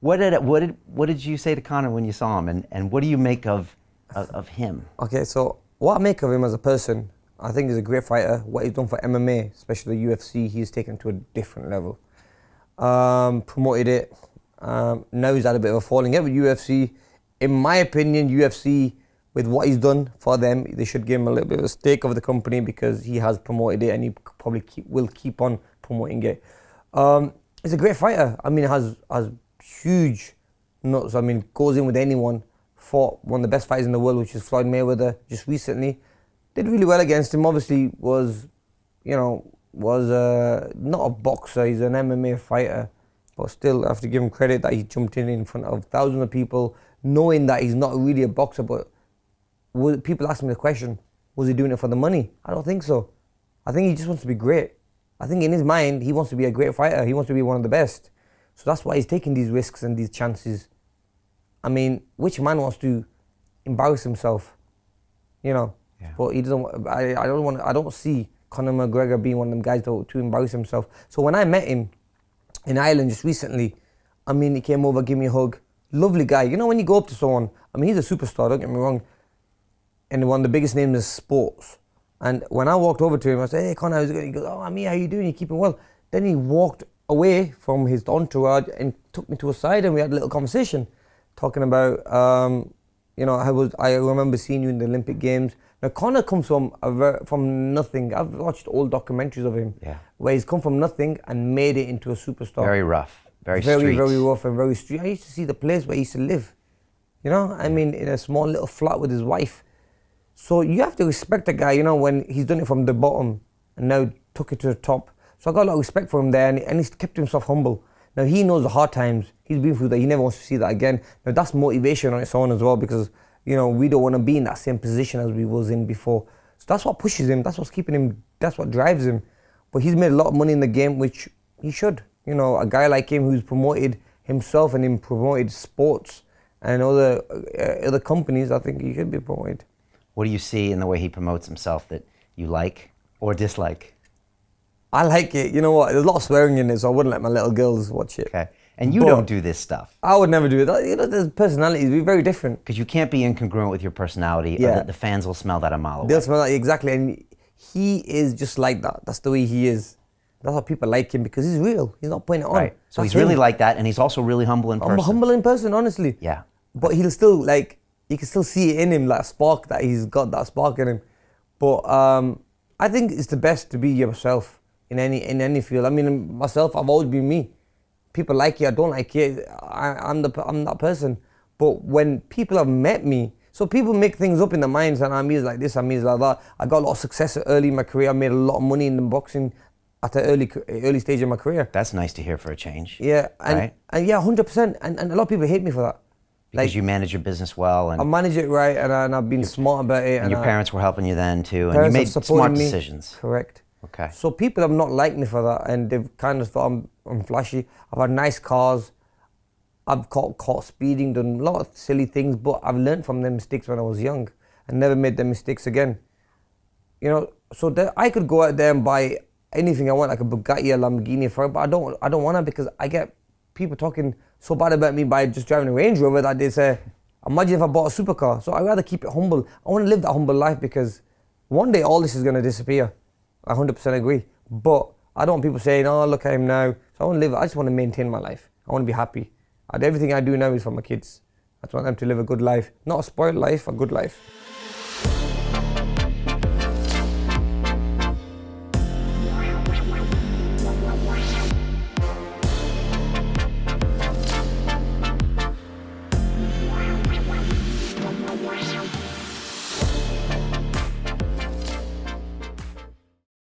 What did you say to Conor when you saw him, and what do you make of him? Okay, so what I make of him as a person, I think he's a great fighter. What he's done for MMA, especially the UFC, he's taken to a different level. Promoted it. Now he's had a bit of a falling out with UFC. In my opinion, UFC, with what he's done for them, they should give him a little bit of a stake of the company because he has promoted it and he probably will keep on promoting it. He's a great fighter. I mean, has huge nuts. I mean, goes in with anyone. Fought one of the best fighters in the world, which is Floyd Mayweather, just recently. Did really well against him. Obviously, was not a boxer. He's an MMA fighter, but still, I have to give him credit that he jumped in front of thousands of people, knowing that he's not really a boxer. But people ask me the question: was he doing it for the money? I don't think so. I think he just wants to be great. I think in his mind, he wants to be a great fighter. He wants to be one of the best. So that's why he's taking these risks and these chances. I mean, which man wants to embarrass himself? You know, yeah. But he doesn't. I don't see Conor McGregor being one of them guys to embarrass himself. So when I met him in Ireland just recently, I mean, he came over, gave me a hug. Lovely guy. You know, when you go up to someone, I mean, he's a superstar. Don't get me wrong. And one of the biggest names in sports. And when I walked over to him, I said, "Hey, Conor, how's it going?" He goes, "Oh, Amir, how you doing? You keeping well?" Then he walked away from his entourage and took me to a side, and we had a little conversation, talking about, I remember seeing you in the Olympic Games. Now, Conor comes from nothing. I've watched old documentaries of him, where he's come from nothing and made it into a superstar. Very rough, very rough and very street. I used to see the place where he used to live. You know, I mean, in a small little flat with his wife. So you have to respect a guy, you know, when he's done it from the bottom and now took it to the top. So I got a lot of respect for him there, and he's kept himself humble. Now he knows the hard times. He's been through that. He never wants to see that again. Now that's motivation on its own as well, because, you know, we don't want to be in that same position as we was in before. So that's what pushes him. That's what's keeping him. That's what drives him. But he's made a lot of money in the game, which he should. You know, a guy like him who's promoted himself and promoted sports and other companies, I think he should be promoted. What do you see in the way he promotes himself that you like or dislike? I like it. You know what? There's a lot of swearing in it, so I wouldn't let my little girls watch it. Okay. And you don't do this stuff. I would never do it. You know, there's personalities. We're very different. Because you can't be incongruent with your personality, or that the fans will smell that a mile away. They'll smell that, exactly. And he is just like that. That's the way he is. That's why people like him, because he's real. He's not putting it on. Right. So he's really like that, and he's also really humble in person. I'm humble in person, honestly. Yeah. But he'll still, like, you can still see it in him, that spark, that he's got that spark in him. But I think it's the best to be yourself in any field. I mean, myself, I've always been me. People like it, I don't like it. I'm that person. But when people have met me, so people make things up in their minds, and Amir's like this, Amir's like that. I got a lot of success early in my career. I made a lot of money in the boxing at the early stage of my career. That's nice to hear for a change. Yeah, and yeah, 100%. And a lot of people hate me for that. Because you manage your business well. And I manage it right, and I've been smart about it. And your parents were helping you then too, and you made smart decisions. Correct. Okay. So people have not liked me for that, and they've kind of thought I'm flashy. I've had nice cars. I've caught speeding, done a lot of silly things, but I've learned from them mistakes when I was young and never made them mistakes again. You know, so I could go out there and buy anything I want, like a Bugatti, a Lamborghini, but I don't want to, because I get people talking so bad about me by just driving a Range Rover that they say, imagine if I bought a supercar. So I'd rather keep it humble. I want to live that humble life, because one day all this is going to disappear. I 100% agree. But I don't want people saying, "Oh, look at him now." So I want to live. I just want to maintain my life. I want to be happy. Everything I do now is for my kids. I just want them to live a good life. Not a spoiled life, a good life.